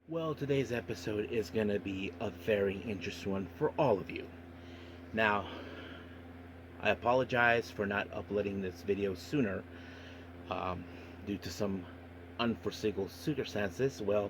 Well, today's episode is going to be a very interesting one for all of you. Now, I apologize for not uploading this video sooner um, due to some unforeseeable circumstances. Well,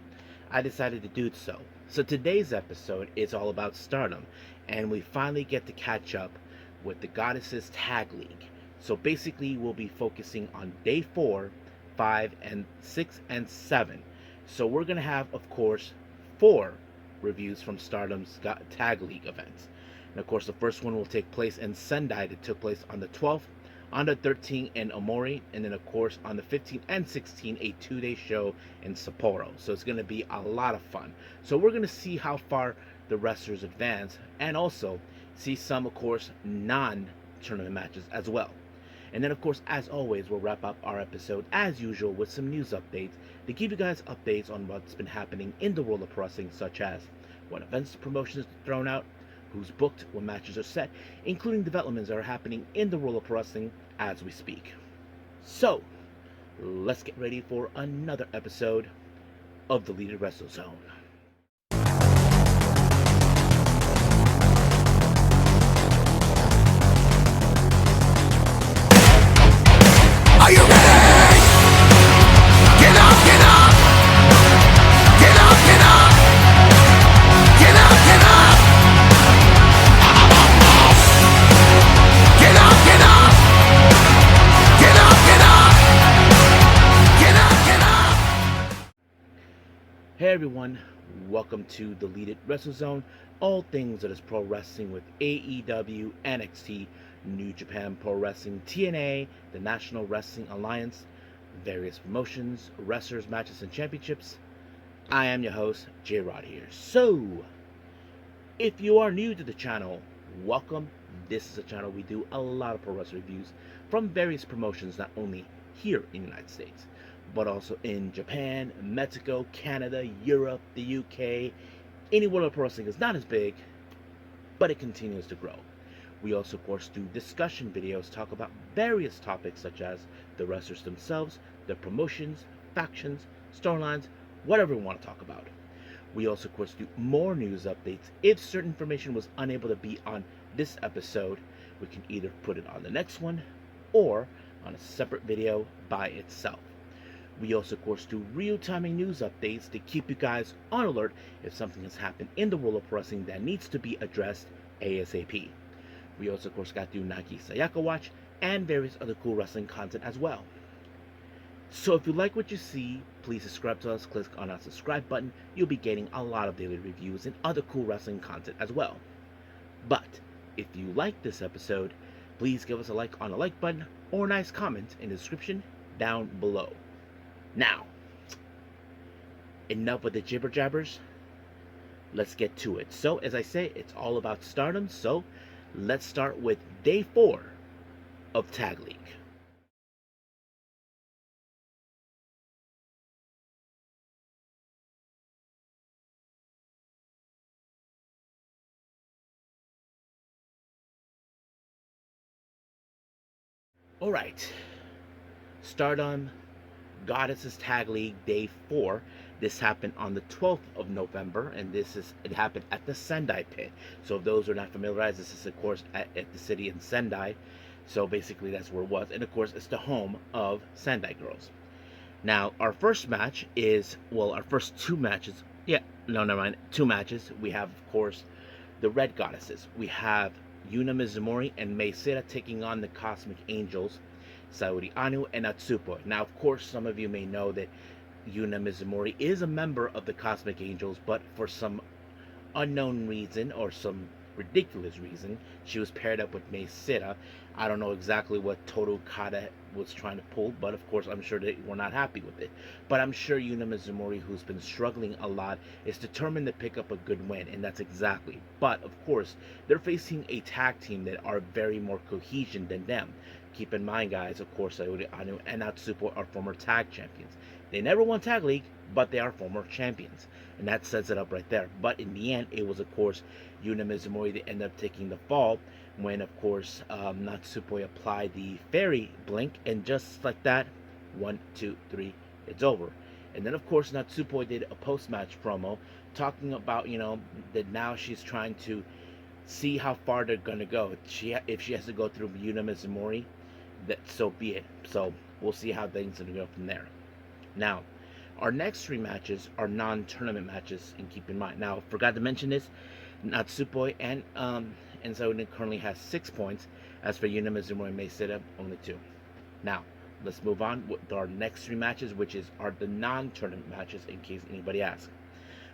I decided to do so. So, today's episode is all about Stardom, and we finally get to catch up with the Goddesses Tag League. So, basically, we'll be focusing on day 4, 5, and 6, and 7. So we're going to have, of course, 4 reviews from Stardom's Tag League events. And of course, the first one will take place in Sendai that took place on the 12th, on the 13th in Aomori, and then of course on the 15th and 16th, a 2-day show in Sapporo. So it's going to be a lot of fun. So we're going to see how far the wrestlers advance and also see some, of course, non-tournament matches as well. And then, of course, as always, we'll wrap up our episode as usual with some news updates to give you guys updates on what's been happening in the world of pro wrestling, such as what events the promotion is thrown out, who's booked, what matches are set, including developments that are happening in the world of pro wrestling as we speak. So, let's get ready for another episode of the Leader Wrestle Zone. Are you ready? Get up, get up! Get up, get up! Get up, get up! Get up, get up! Get up, get up! Get up, get up! Hey everyone, welcome to the Lead It Wrestle Zone, all things that is pro wrestling with AEW, NXT, New Japan Pro Wrestling, TNA, the National Wrestling Alliance, various promotions, wrestlers, matches, and championships. I am your host, J-Rod here. So, if you are new to the channel, welcome. This is a channel we do a lot of pro wrestling reviews from various promotions, not only here in the United States, but also in Japan, Mexico, Canada, Europe, the UK. Any world of pro wrestling is not as big, but it continues to grow. We also, of course, do discussion videos, talk about various topics such as the wrestlers themselves, their promotions, factions, storylines, whatever we want to talk about. We also, of course, do more news updates. If certain information was unable to be on this episode, we can either put it on the next one or on a separate video by itself. We also, of course, do real-time news updates to keep you guys on alert if something has happened in the world of wrestling that needs to be addressed ASAP. We also, of course, got to do Naki Sayaka Watch and various other cool wrestling content as well. So if you like what you see, please subscribe to us, click on our subscribe button. You'll be getting a lot of daily reviews and other cool wrestling content as well. But if you like this episode, please give us a like on the like button or a nice comment in the description down below. Now, enough with the jibber jabbers. Let's get to it. So, as I say, it's all about Stardom. So, let's start with day 4 of Tag League. Alright, Stardom Goddesses Tag League Day 4. This happened on the 12th of November, and it happened at the Sendai pit. So if those who are not familiarized, this is of course at the city in Sendai. So basically that's where it was. And of course it's the home of Sendai girls. Now our first match is, well, our first 2 matches, never mind, 2 matches. We have, of course, the Red Goddesses. We have Yuna Mizumori and Mei Seira taking on the Cosmic Angels, Saori Anu and Natsupoi. Now, of course, some of you may know that Yuna Mizumori is a member of the Cosmic Angels, but for some unknown reason or some ridiculous reason, she was paired up with Mei Seira. I don't know exactly what Toru Kata was trying to pull, but of course I'm sure they were not happy with it. But I'm sure Yuna Mizumori, who's been struggling a lot, is determined to pick up a good win, and that's exactly. But of course, they're facing a tag team that are very more cohesion than them. Keep in mind, guys, of course, Saori Anu and Natsupo are former tag champions. They never won Tag League, but they are former champions. And that sets it up right there. But in the end, it was, of course, Yuna Mizumori that ended up taking the fall when, of course, Natsupoi applied the fairy blink. And just like that, 1, 2, 3, it's over. And then, of course, Natsupoi did a post-match promo talking about, that now she's trying to see how far they're gonna go. If she has to go through Yuna Mizumori, that so be it. So we'll see how things are gonna go from there. Now, our next three matches are non-tournament matches, and keep in mind. Now, forgot to mention this. Natsupoi and Zoden currently has 6 points. As for Yuna Mizumori and Meiseda, only 2. Now, let's move on with our next three matches, which are the non-tournament matches, in case anybody asks.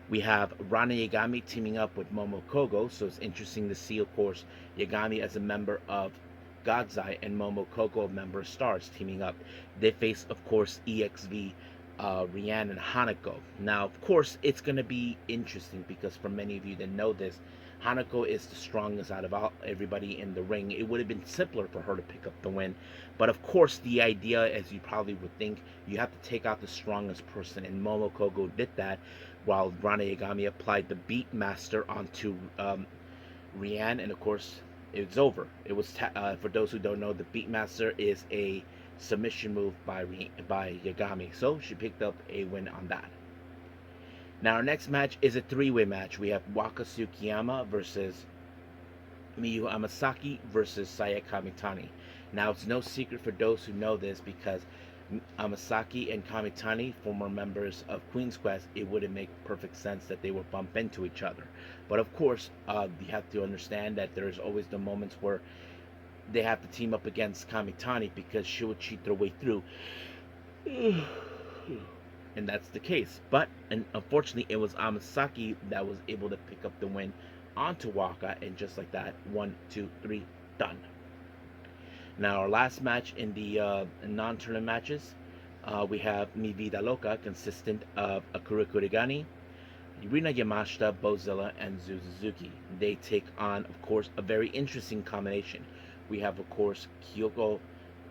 We have Rana Yagami teaming up with Momo Kogo, so it's interesting to see, of course, Yagami as a member of God's Eye and Momo Kogo, a member of Stars, teaming up. They face, of course, EXV, Rian, and Hanako. Now, of course, it's going to be interesting because for many of you that know this, Hanako is the strongest out of everybody in the ring. It would have been simpler for her to pick up the win. But of course, the idea, as you probably would think, you have to take out the strongest person. And Momo Kogo did that while Rana Yagami applied the Beat Master onto Rian. And of course, it's over. It was, for those who don't know, the Beat Master is a submission move by Yagami. So she picked up a win on that. Now, our next match is a three-way match. We have Waka Tsukiyama versus Miyu Amasaki versus Saya Kamitani. Now, it's no secret for those who know this because Amasaki and Kamitani, former members of Queen's Quest, it wouldn't make perfect sense that they would bump into each other. But of course, you have to understand that there's always the moments where they have to team up against Kamitani because she would cheat their way through. And that's the case. But unfortunately, it was Amasaki that was able to pick up the win onto Waka, and just like that, 1, 2, 3, done. Now, our last match in the non-tournament matches, we have Mi Vida Loca, consistent of Akira Kurigani, Rina Yamashita, Bozilla, and Suzuki. They take on, of course, a very interesting combination. We have, of course, Kyoko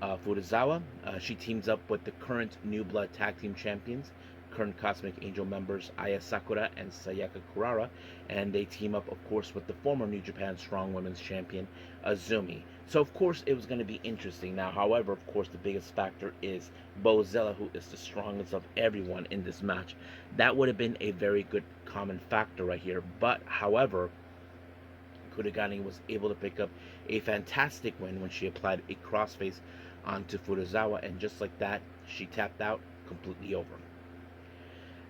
Furuzawa. She teams up with the current New Blood Tag Team Champions, current Cosmic Angel members Aya Sakura and Sayaka Kurara, and they team up, of course, with the former New Japan Strong Women's Champion, Azumi. So, of course, it was going to be interesting. Now, however, of course, the biggest factor is Bozella, who is the strongest of everyone in this match. That would have been a very good common factor right here. But, however, Kurigani was able to pick up a fantastic win when she applied a crossface onto Furuzawa, and just like that, she tapped out, completely over.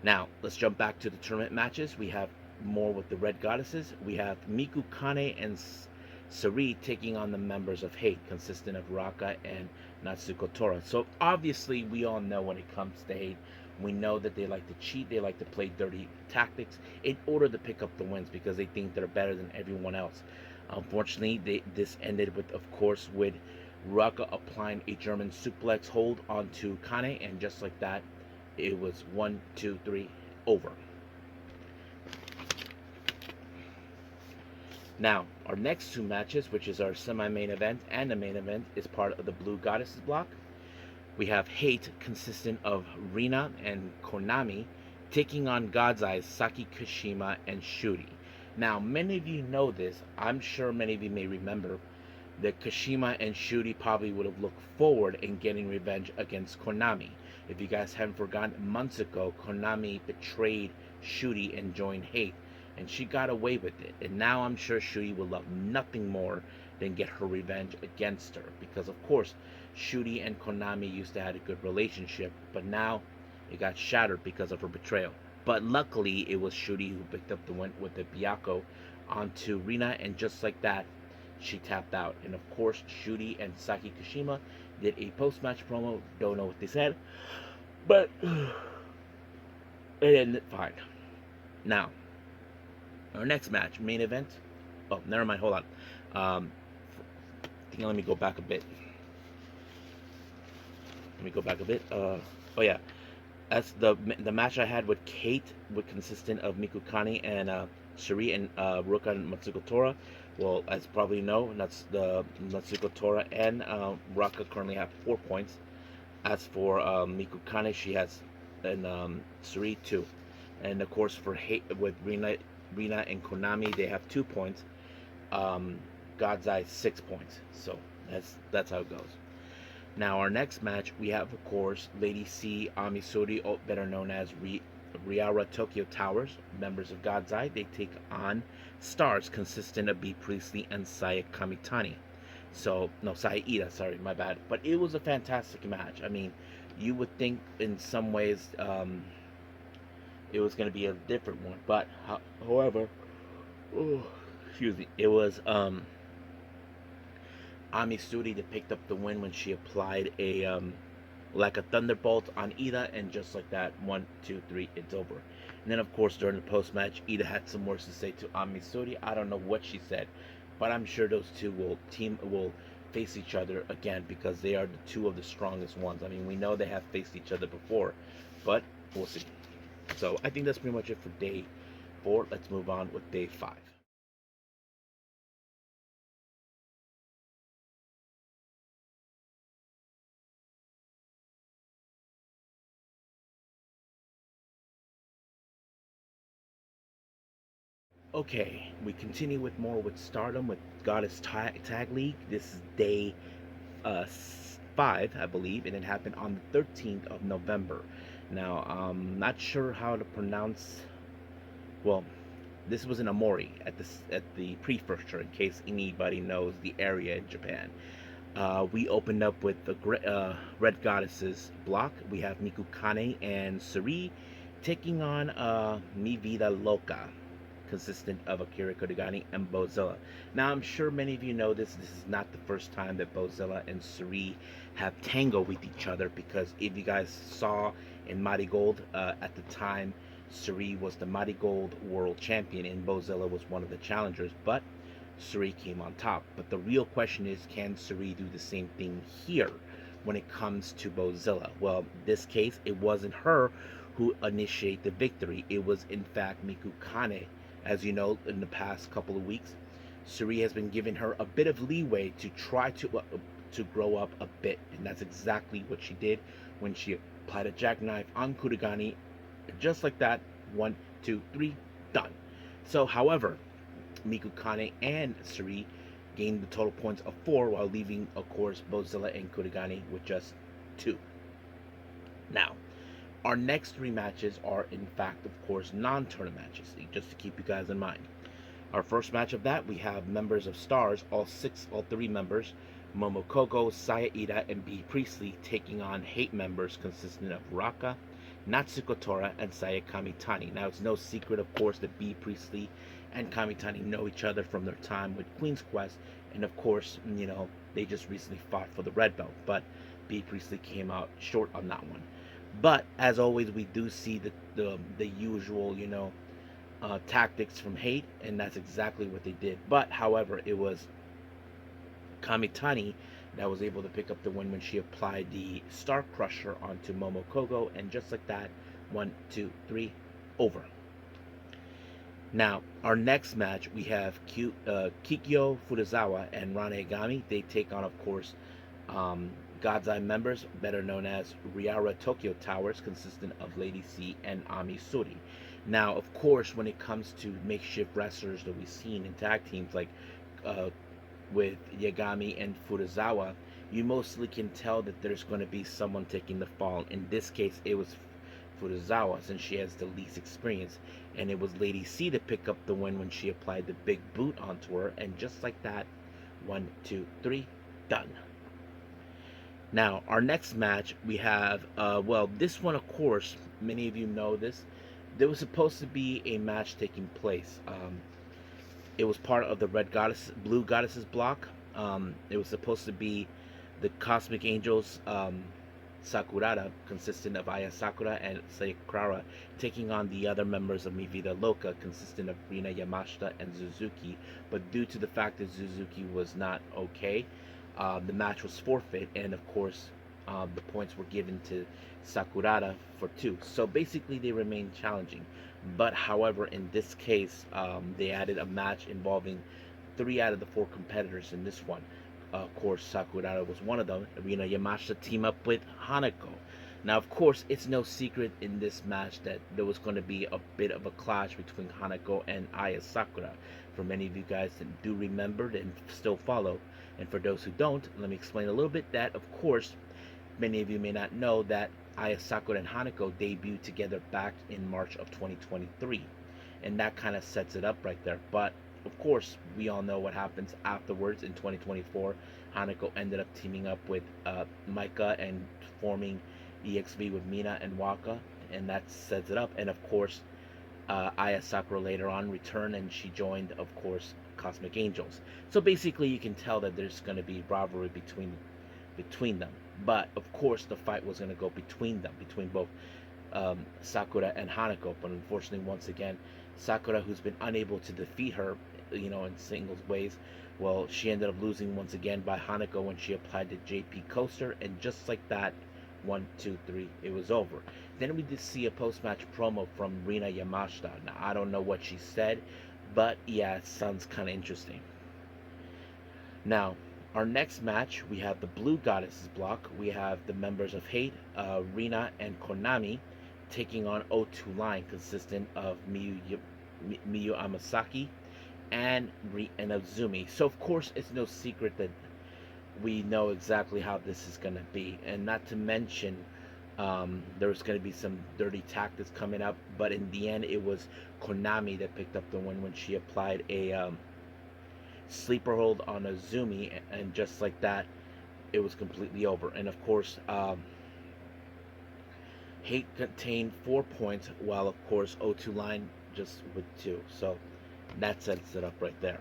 Now, let's jump back to the tournament matches. We have more with the Red Goddesses. We have Miku Kane and Sari taking on the members of Hate, consistent of Raka and Natsuko Tora. So obviously, we all know when it comes to Hate, we know that they like to cheat, they like to play dirty tactics in order to pick up the wins because they think they're better than everyone else. Unfortunately, this ended with, of course, with Raka applying a German suplex hold onto Kane, and just like that, it was 1, 2, 3, over. Now, our next two matches, which is our semi-main event and the main event, is part of the Blue Goddesses block. We have Hate, consistent of Rina and Konami, taking on God's Eyes, Saki Kashima, and Shuri. Now, many of you know this. I'm sure many of you may remember that Kashima and Shuri probably would have looked forward in getting revenge against Konami. If you guys haven't forgotten, months ago, Konami betrayed Shuri and joined Hate, and she got away with it. And now I'm sure Shuri will love nothing more than get her revenge against her, because of course, Shuri and Konami used to have a good relationship, but now it got shattered because of her betrayal. But luckily, it was Shuri who picked up the win with the Byakko onto Rina, and just like that, she tapped out. And of course, Shuri and Saki Kashima did a post-match promo. Don't know what they said, but it ended fine. Now, our next match, main event. Oh, never mind. Hold on. Let me go back a bit. Oh yeah, that's the match I had with Kate, would consistent of Miku Kane and Shuri and Ruka and Matsuko Tora. Well, as you probably know, that's the Natsuko Tora and Raka currently have 4 points. As for Miku Kane, she has, and Suri 2. And of course, for Hate with Rina and Konami, they have 2 points. God's Eye 6 points. So that's how it goes. Now, our next match, we have, of course, Lady C, Amisuri, better known as Riara Tokyo Towers, members of God's Eye. They take on Stars, consistent of B. Priestley and Saya Kamitani. So, no, Saya Ida, sorry, my bad. But it was a fantastic match. I mean, you would think in some ways it was going to be a different one. But, however, oh, excuse me, it was Amisuri that picked up the win when she applied a like a thunderbolt on Ida, and just like that, 1, 2, 3, it's over. And then, of course, during the post match, Ida had some words to say to Amisuri. I don't know what she said, but I'm sure those two will face each other again because they are the two of the strongest ones. I mean, we know they have faced each other before, but we'll see. So I think that's pretty much it for day 4. Let's move on with day 5. Okay, we continue with more with Stardom with Goddess Tag League. This is day 5, I believe, and it happened on the 13th of November. Now, I'm not sure how to pronounce. Well, this was in Aomori at the prefecture, in case anybody knows the area in Japan. We opened up with the Red Goddesses block. We have Mikukane and Suri taking on Mi Vida Loca, consistent of Akira Kodagani and Bozilla. Now, I'm sure many of you know this. This is not the first time that Bozilla and Suri have tangled with each other, because if you guys saw in Marigold, at the time, Suri was the Marigold World Champion and Bozilla was one of the challengers, but Suri came on top. But the real question is, can Suri do the same thing here when it comes to Bozilla? Well, in this case, it wasn't her who initiated the victory. It was, in fact, Mikukane. As you know, in the past couple of weeks, Suri has been giving her a bit of leeway to try to grow up a bit, and that's exactly what she did when she applied a jackknife on Kurigani, just like that. 1, 2, 3, done. So, however, Mikukane and Suri gained the total points of 4, while leaving, of course, Bozilla and Kurigani with just 2. Now, our next 3 matches are, in fact, of course, non-tournament matches, just to keep you guys in mind. Our first match of that, we have members of Stars, all 3 members, Momokogo, Saya Ida, and B. Priestley, taking on Hate members consisting of Raka, Natsuko Tora, and Saya Kamitani. Now, it's no secret, of course, that B. Priestley and Kamitani know each other from their time with Queen's Quest, and of course, they just recently fought for the red belt, but B. Priestley came out short on that one. But as always, we do see the usual, tactics from Hate, and that's exactly what they did. But however, it was Kamitani that was able to pick up the win when she applied the Star Crusher onto Momokogo, and just like that, 1, 2, 3, over. Now, our next match, we have Kikyo Furuzawa and Rane Agami. They take on, of course, God's Eye members, better known as Riara Tokyo Towers, consistent of Lady C and Amisuri. Now, of course, when it comes to makeshift wrestlers that we've seen in tag teams, like with Yagami and Furuzawa, you mostly can tell that there's going to be someone taking the fall. In this case, it was Furuzawa, since she has the least experience, and it was Lady C to pick up the win when she applied the big boot onto her, and just like that, 1, 2, 3, done. Now, our next match, we have, this one, of course, many of you know this. There was supposed to be a match taking place. It was part of the Blue Goddesses block. It was supposed to be the Cosmic Angels, Sakurada, consistent of Aya Sakura and Sakura, taking on the other members of Mi Vida Loca, consistent of Rina Yamashita and Suzuki. But due to the fact that Suzuki was not okay, the match was forfeit, and of course, the points were given to Sakurada for 2. So basically, they remained challenging. But however, in this case, they added a match involving 3 out of the 4 competitors in this one. Of course, Sakurada was one of them. Rina Yamashita team up with Hanako. Now, of course, it's no secret in this match that there was going to be a bit of a clash between Hanako and Aya Sakura. For many of you guys that do remember and still follow, and for those who don't, let me explain a little bit that, of course, Many of you may not know that Aya Sakura and Hanako debuted together back in March of 2023, and that kind of sets it up right there. But of course, we all know what happens afterwards in 2024. Hanako ended up teaming up with Micah and forming EXV with Mina and Waka, and that sets it up. And of course, Aya Sakura later on returned and she joined, of course, Cosmic Angels. So basically, you can tell that there's going to be rivalry between them. But of course, the fight was going to go between them, between both Sakura and Hanako. But unfortunately, once again, Sakura, who's been unable to defeat her, in singles ways, well, she ended up losing once again by Hanako when she applied the JP coaster, and just like that, 1, 2, 3, it was over. Then we did see a post-match promo from Rina Yamashita. Now I don't know what she said, but yeah, it sounds kind of interesting. Now, our next match, we have the Blue Goddesses block. We have the members of Hate, Rina, and Konami taking on O2 Line, consistent of Miyu Amasaki and Azumi. So of course, it's no secret that we know exactly how this is going to be, and not to mention there's going to be some dirty tactics coming up, but in the end it was Konami that picked up the win when she applied a sleeper hold on Azumi, and just like that it was completely over. And of course, Hate contained 4 points, while of course O2 Line just with 2, so that sets it up right there.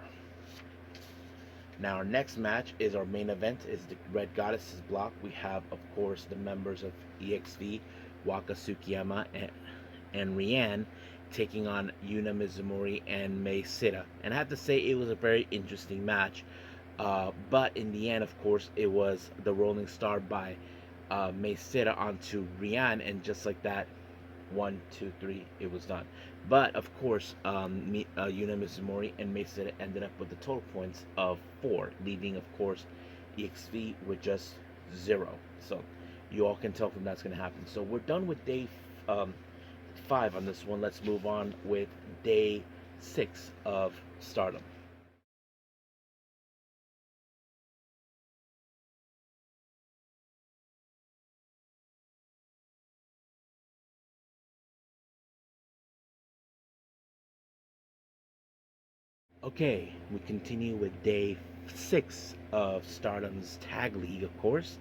Now our next match is our main event, is the Red Goddesses block. We have, of course, the members of EXV, Waka Tsukiyama and Rian, taking on Yuna Mizumori and Mei Sita. And I have to say, it was a very interesting match. But in the end, of course, it was the Rolling Star by Mei Sita onto Rian, and just like that, 1, 2, 3, it was done. But of course, Yuna Mizumori and Mei Sita ended up with the total points of 4, leaving, of course, EXV with just 0. So you all can tell from that's going to happen. So we're done with day 5 on this one. Let's move on with day 6 of Stardom. Okay, we continue with day 6 of Stardom's Tag League, of course.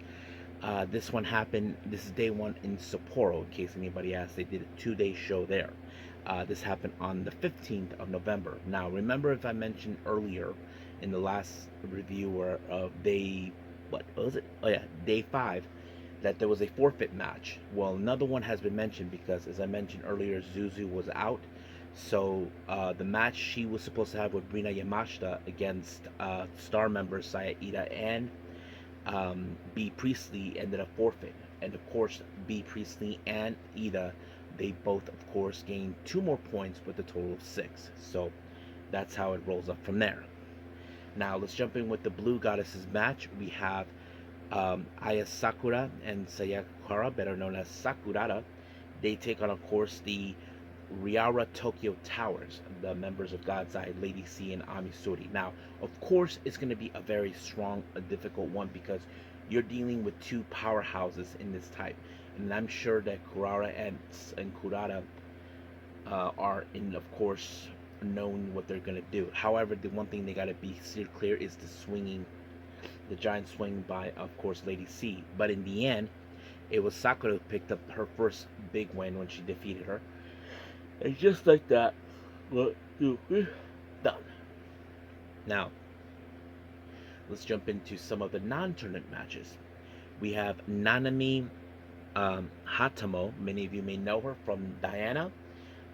This one happened, this is day 1 in Sapporo, in case anybody asks. They did a 2-day show there. This happened on the 15th of November. Now, remember, if I mentioned earlier in the last review of day, what was it? Oh yeah, day 5, that there was a forfeit match. Well, another one has been mentioned because, as I mentioned earlier, Zuzu was out. So the match she was supposed to have with Rina Yamashita against Star members Saya Ida and B Priestley ended up forfeit. And of course, B Priestley and Ida, they both, of course, gained 2 more points with a total of 6. So that's how it rolls up from there. Now let's jump in with the Blue Goddesses match. We have Aya Sakura and Sayakara, better known as Sakurada. They take on, of course, the Riara Tokyo Towers, the members of God's Eye, Lady C, and Amisuri. Now, of course, it's going to be a very strong, a difficult one because you're dealing with 2 powerhouses in this type. And I'm sure that Kurara and Kurata are, in, of course, knowing what they're going to do. However, the one thing they got to be clear is the giant swing by, of course, Lady C. But in the end, it was Sakura who picked up her first big win when she defeated her. And just like that, 1, 2, 3, done. Now, let's jump into some of the non-tournament matches. We have Nanami Hatamo. Many of you may know her from Diana,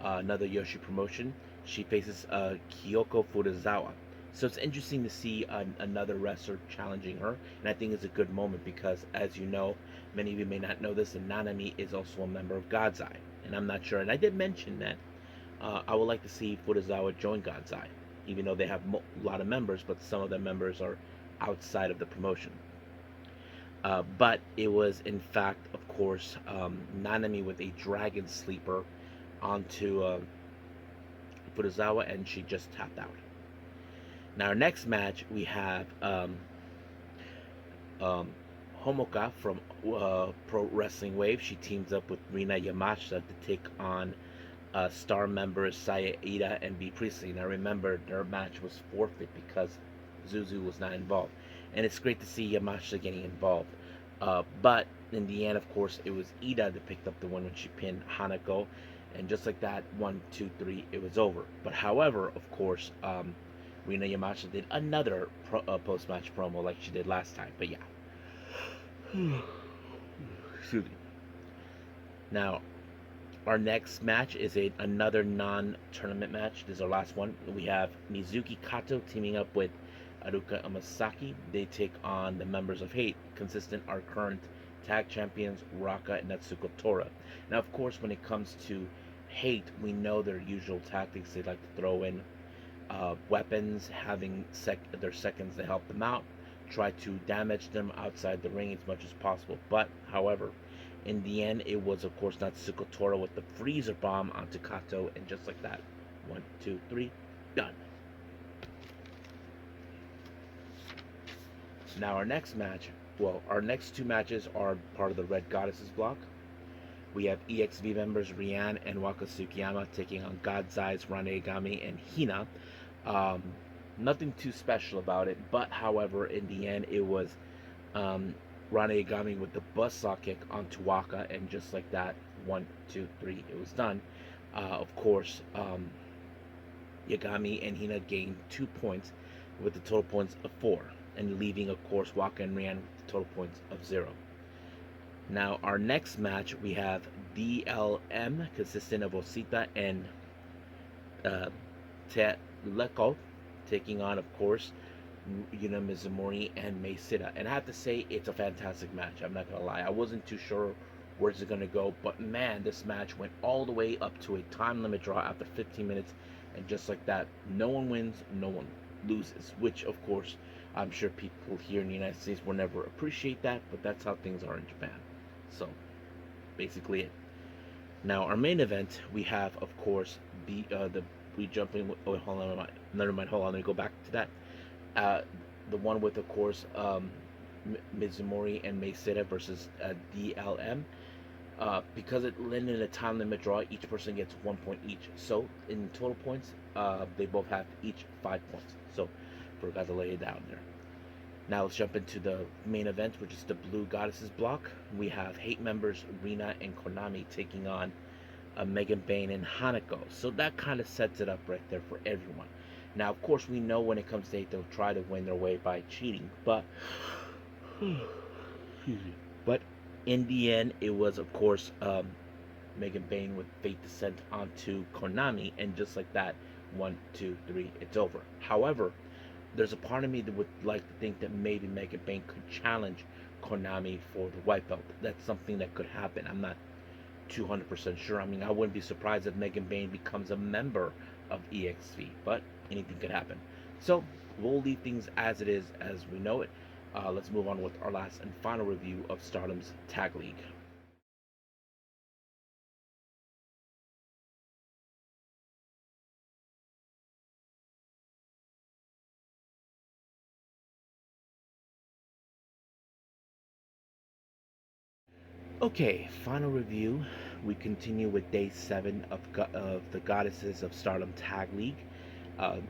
another Yoshi promotion. She faces Kyoko Furuzawa. So it's interesting to see another wrestler challenging her, and I think it's a good moment because, as you know, many of you may not know this, and Nanami is also a member of God's Eye. And I'm not sure, and I did mention that I would like to see Furuzawa join God's Eye, even though they have a lot of members, but some of their members are outside of the promotion. But it was, in fact, of course, Nanami with a dragon sleeper onto Furuzawa, and she just tapped out. Now, our next match, we have Homoka from Pro Wrestling Wave. She teams up with Rina Yamashita to take on Star members Saya Ida and B Priestley. Now remember, their match was forfeit because Zuzu was not involved, and it's great to see Yamashita getting involved. But in the end, of course, it was Ida that picked up the win when she pinned Hanako, and just like that, 1, 2, 3, it was over. But however, of course, Rina Yamashita did another post-match promo like she did last time. But yeah, excuse me. Now, our next match is another non-tournament match. This is our last one. We have Mizuki Kato teaming up with Aruka Amasaki. They take on the members of Hate, consistent our current tag champions Raka and Natsuko Tora. Now, of course, when it comes to Hate, we know their usual tactics. They like to throw in weapons, having their seconds to help them out, try to damage them outside the ring as much as possible. But, however, in the end, it was, of course, Natsuko Tora with the freezer bomb onto Kato, and just like that, 1, 2, 3, done. Now, our next match, our next two matches are part of the Red Goddesses block. We have EXV members Rian and Waka Tsukiyama taking on God's Eyes, Ranegami, and Hina. Um, Nothing too special about it, but however, in the end, it was Ranegami with the buzzsaw kick onto Waka, and just like that, 1, 2, 3, it was done. Of course, Yagami and Hina gained 2 points with the total points of 4, and leaving, of course, Waka and Rian with the total points of 0. Now, our next match, we have DLM, consisting of Osita and Teleko, taking on, of course, Yuna Mizumori and Mei Sita. And I have to say, it's a fantastic match. I'm not going to lie. I wasn't too sure where's it going to go, but man, this match went all the way up to a time limit draw after 15 minutes. And just like that, no one wins, no one loses, which, of course, I'm sure people here in the United States will never appreciate that, but that's how things are in Japan. So, basically it. Now, our main event, we have, of course, we jump in with, oh, hold on, never mind, hold on, let me go back to that. The one with, of course, Mizumori and Mei Sita versus DLM. Because it ended in a time limit draw, each person gets 1 point each. So, in total points, they both have each 5 points. So, forgot to lay it down there. Now let's jump into the main event, which is the Blue Goddesses block. We have Hate members Rina and Konami taking on Megan Bain and Hanako. So that kind of sets it up right there for everyone. Now, of course, we know when it comes to Hate, they'll try to win their way by cheating, but in the end, it was, of course, Megan Bain with Fate Descent onto Konami, and just like that, 1, 2, 3, it's over. However, there's a part of me that would like to think that maybe Megan Bain could challenge Konami for the white belt. That's something that could happen. I'm not 200% sure. I mean, I wouldn't be surprised if Megan Bain becomes a member of EXV, but anything could happen. So we'll leave things as it is, as we know it. Let's move on with our last and final review of Stardom's Tag League. Okay, final review. We continue with day 7 of the Goddesses of Stardom Tag League.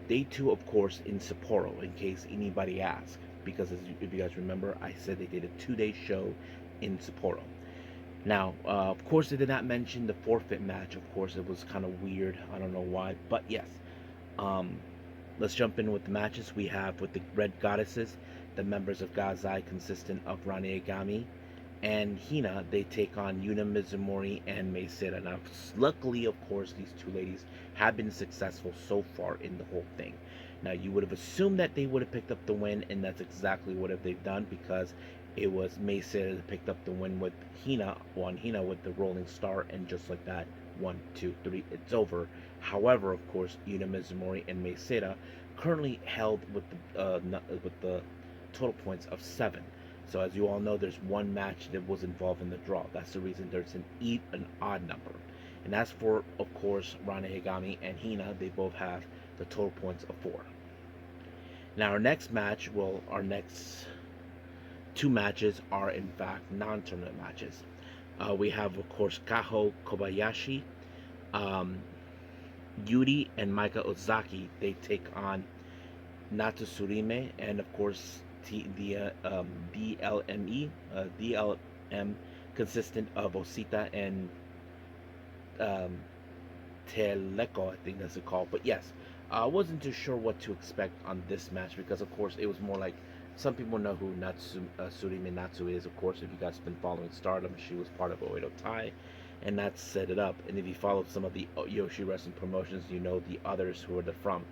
Day 2, of course, in Sapporo, in case anybody asks. Because if you guys remember, I said they did a 2-day show in Sapporo. Now, of course, they did not mention the forfeit match. Of course, it was kind of weird. I don't know why. But yes, um, let's jump in with the matches. We have with the Red Goddesses, the members of Gazai, consistent of Rane Agami and Hina. They take on Yuna Mizumori and Mei Sita. Now, luckily, of course, these two ladies have been successful so far in the whole thing. Now, you would have assumed that they would have picked up the win, and that's exactly what they've done, because it was Mei Sita that picked up the win with Hina, with the Rolling Star, and just like that, 1, 2, 3, it's over. However, of course, Yuna Mizumori and Mei Sita currently held with the total points of 7. So as you all know, there's one match that was involved in the draw. That's the reason there's an odd number. And as for, of course, Rane Higami and Hina, they both have the total points of 4. Now our next match, two matches are in fact non-tournament matches. We have, of course, Kaho Kobayashi, um, Yuri, and Maika Ozaki. They take on Natsusurime, and of course DLME, DLM, consistent of Osita and um, Teleco, I think that's it called. But yes, I wasn't too sure what to expect on this match because, of course, it was more like some people know who Surime Natsu is. Of course, if you guys have been following Stardom, she was part of Oedo Tai, and that set it up. And if you follow some of the Yoshi Wrestling promotions, you know the others who are they're from.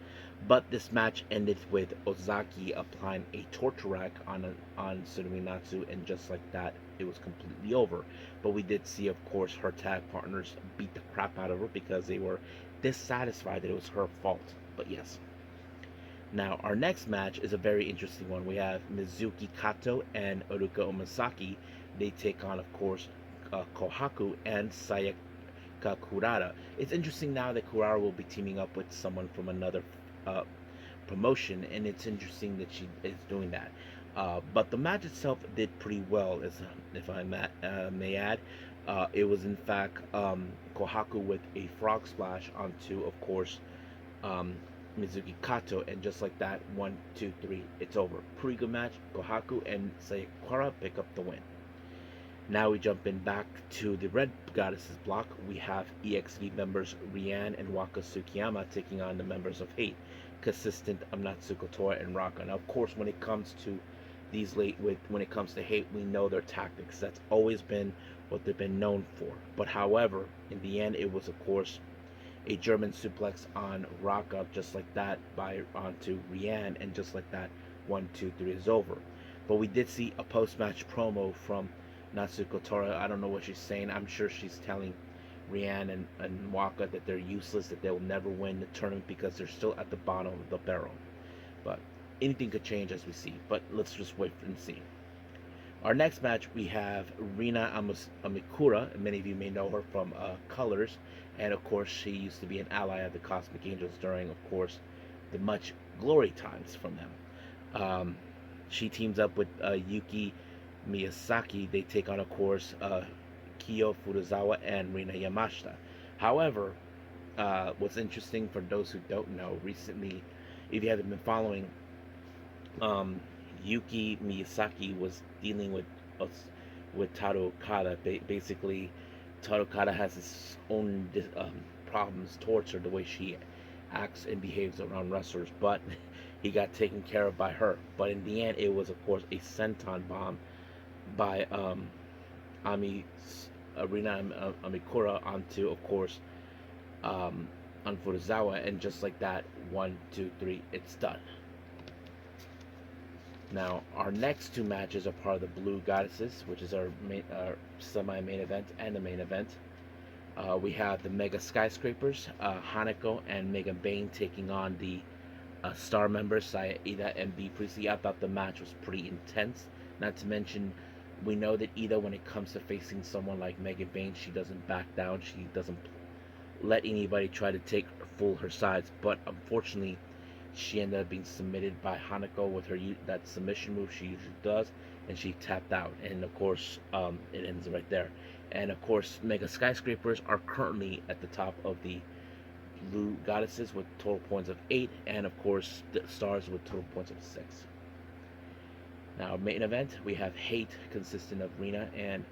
But this match ended with Ozaki applying a torture rack on Surime Natsu, and just like that, it was completely over. But we did see, of course, her tag partners beat the crap out of her because they were dissatisfied that it was her fault. But yes. Now, our next match is a very interesting one. We have Mizuki Kato and Oruka Omasaki. They take on, of course, Kohaku and Sayaka Kurara. It's interesting now that Kurara will be teaming up with someone from another uh, promotion, and it's interesting that she is doing that. But the match itself did pretty well, if I may add. It was in fact Kohaku with a frog splash onto, of course, um, Mizuki Kato, and just like that, 1, 2, 3, it's over. Pretty good match. Kohaku and Sayakura pick up the win. Now we jump in back to the Red Goddesses block. We have EXV members Rian and Waka Tsukiyama taking on the members of Hate, consistent of Natsuko Tora and Raka. Now, of course, when it comes to when it comes to Hate, we know their tactics. That's always been what they've been known for. But however, in the end, it was, of course, a German suplex on Raka, just like that, onto Rian, and just like that, 1, 2, 3 is over. But we did see a post-match promo from Natsuko Tora. I don't know what she's saying. I'm sure she's telling Rian and Waka that they're useless, that they'll never win the tournament because they're still at the bottom of the barrel. But anything could change as we see. But let's just wait and see. Our next match, we have Rina Amikura. Many of you may know her from Colors, and of course she used to be an ally of the Cosmic Angels during, of course, the much glory times from them. She teams up with Yuki Miyazaki. They take on, of course, Kiyo Furuzawa and Rina Yamashita. However, what's interesting for those who don't know, recently, if you haven't been following, Yuki Miyazaki was dealing with Taro Okada. Basically, Taro Okada has his own problems towards her, the way she acts and behaves around wrestlers, but he got taken care of by her. But in the end, it was, of course, a senton bomb by Rina Amikura onto, of course, on Furuzawa, and just like that, 1, 2, 3, it's done. Now, our next two matches are part of the Blue Goddesses, which is our semi-main event and the main event. We have the Mega Skyscrapers, Hanako and Mega Bane taking on the Star members, Saya Ida and B Priestley. I thought the match was pretty intense. Not to mention, we know that Ida, when it comes to facing someone like Mega Bane, she doesn't back down. She doesn't let anybody try to take full her sides. But unfortunately, she ended up being submitted by Hanako with that submission move she usually does, and she tapped out. And of course, it ends right there. And of course, Mega Skyscrapers are currently at the top of the Blue Goddesses with total points of 8, and of course, the Stars with total points of 6. Now, main event, we have Hate, consisting of Rina and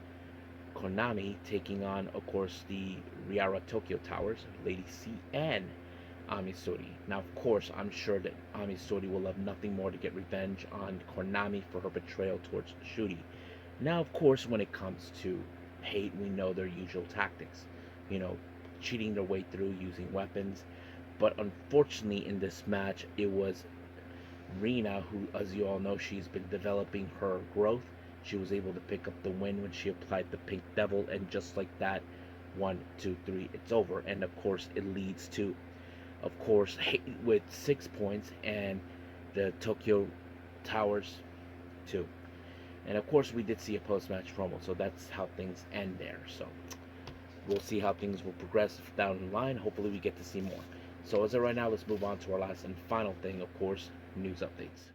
Konami, taking on, of course, the Riara Tokyo Towers, Lady C and Ami Sori. Now, of course, I'm sure that Ami Sori will love nothing more to get revenge on Konami for her betrayal towards Shuri. Now, of course, when it comes to Hate, we know their usual tactics. Cheating their way through using weapons. But unfortunately, in this match, it was Rina who, as you all know, she's been developing her growth. She was able to pick up the win when she applied the Pink Devil, and just like that, 1, 2, 3, it's over. And of course, it leads to, of course, Hate with 6 points, and the Tokyo Towers 2. And of course, we did see a post-match promo, so that's how things end there. So we'll see how things will progress down the line. Hopefully, we get to see more. So as of right now, let's move on to our last and final thing, of course, news updates.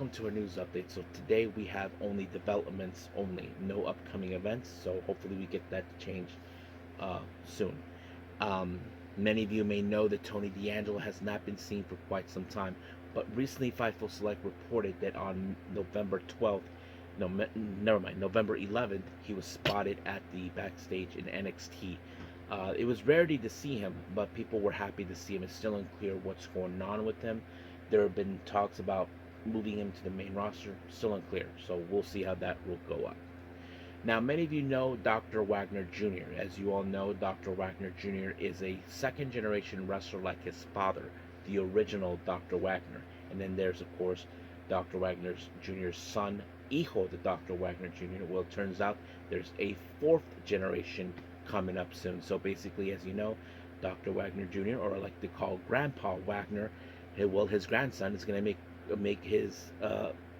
welcome to our news update. So today we have only developments only, no upcoming events. So hopefully we get that changed soon. Um, Many of you may know that Tony D'Angelo has not been seen for quite some time, but recently Fightful Select reported that on November 12th, no, never mind, November 11th, he was spotted at the backstage in NXT. It was rarity to see him, but people were happy to see him. It's still unclear what's going on with him. There have been talks about moving him to the main roster, still unclear. So we'll see how that will go up. Now, many of you know Dr. Wagner Jr. As you all know, Dr. Wagner Jr. is a second generation wrestler like his father, the original Dr. Wagner. And then there's, of course, Dr. Wagner Jr.'s son, hijo de Dr. Wagner Jr. Well, it turns out there's a fourth generation coming up soon. So basically, as you know, Dr. Wagner Jr., or I like to call Grandpa Wagner, his grandson is going to make his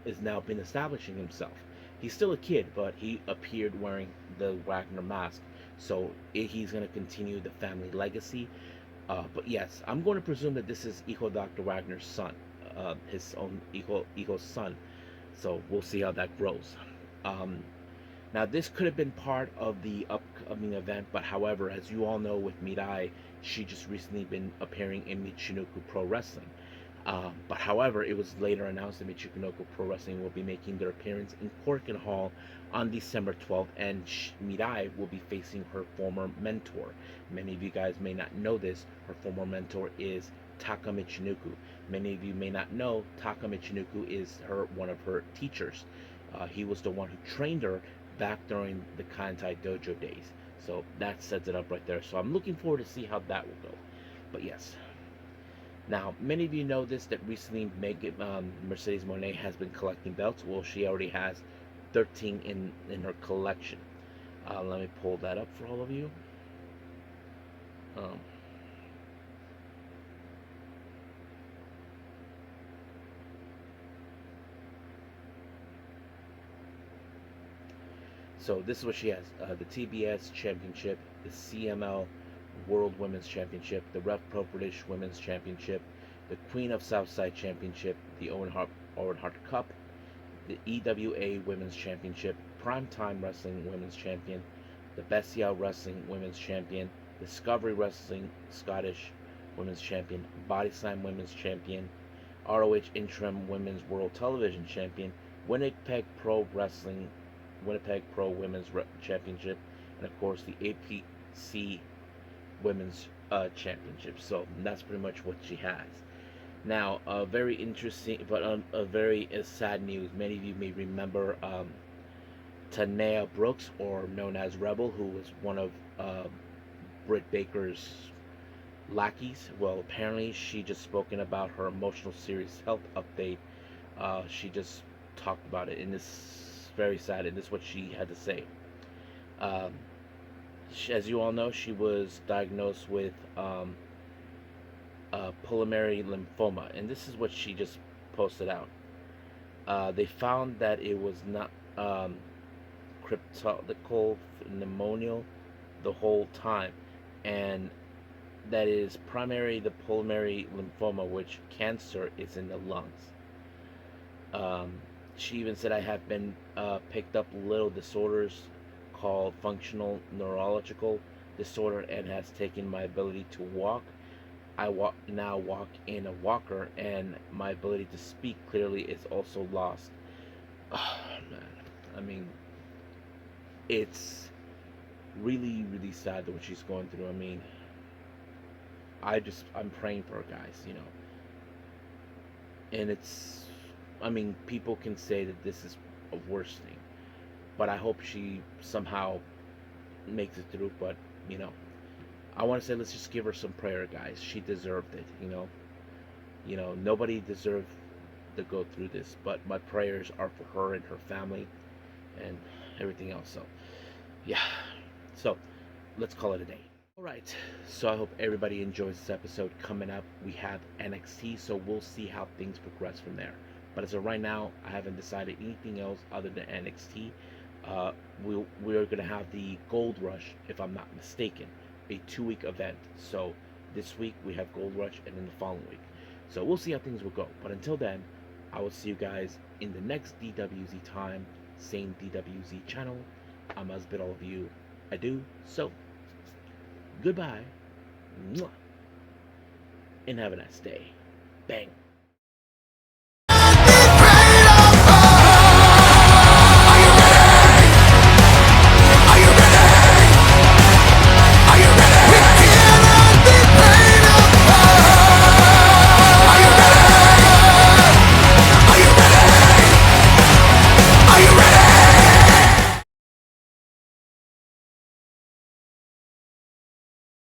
is now been establishing himself. He's still a kid, but he appeared wearing the Wagner mask, so he's going to continue the family legacy. But yes, I'm going to presume that this is Hijo Dr. Wagner's son, his own Hijo's son. So we'll see how that grows. Um, Now, this could have been part of the upcoming event, but however, as you all know with Mirai, she just recently been appearing in Michinoku Pro Wrestling. But however, it was later announced that Michinoku Pro Wrestling will be making their appearance in Korakuen Hall on December 12th, and Mirai will be facing her former mentor. Many of you guys may not know this. Her former mentor is Taka Michinoku. Many of you may not know Taka Michinoku is one of her teachers. He was the one who trained her back during the Kantai Dojo days. So that sets it up right there. So I'm looking forward to see how that will go. But yes. Now, many of you know this, that recently Mercedes Mone has been collecting belts. Well, she already has 13 in her collection. Let me pull that up for all of you. So this is what she has. The TBS Championship, the CML World Women's Championship, the Rev Pro British Women's Championship, the Queen of Southside Championship, the Owen Hart Cup, the EWA Women's Championship, Primetime Wrestling Women's Champion, the Bestia Wrestling Women's Champion, Discovery Wrestling Scottish Women's Champion, Body Slam Women's Champion, ROH Interim Women's World Television Champion, Winnipeg Pro Women's Championship, and of course the APC Women's Championship. So that's pretty much what she has. Now, very interesting, but a very sad news. Many of you may remember Tanae Brooks, or known as Rebel, who was one of Britt Baker's lackeys. Well, apparently she just spoken about her emotional serious health update. She just talked about it, and this is very sad, and this is what she had to say. As you all know, she was diagnosed with pulmonary lymphoma, and this is what she just posted out. They found that it was not cryptological pneumonia the whole time, and that is primarily the pulmonary lymphoma, which cancer is in the lungs. She even said, I have been picked up little disorders called functional neurological disorder, and has taken my ability to walk. I now walk in a walker, and my ability to speak clearly is also lost. Oh, man. I mean, it's really, really sad what she's going through. I mean, I'm praying for her, guys, you know. And people can say that this is a worse thing, but I hope she somehow makes it through. But I want to say, let's just give her some prayer, guys. She deserved it. Nobody deserved to go through this, but my prayers are for her and her family and everything else. So yeah, so let's call it a day. All right, so I hope everybody enjoys this episode. Coming up, we have NXT, so we'll see how things progress from there. But as of right now, I haven't decided anything else other than NXT. We're going to have the Gold Rush, if I'm not mistaken, a 2-week event. So this week we have Gold Rush, and then the following week. So we'll see how things will go. But until then, I will see you guys in the next DWZ time, same DWZ channel. I must bid all of you adieu. So, goodbye, mwah, and have a nice day. Bang.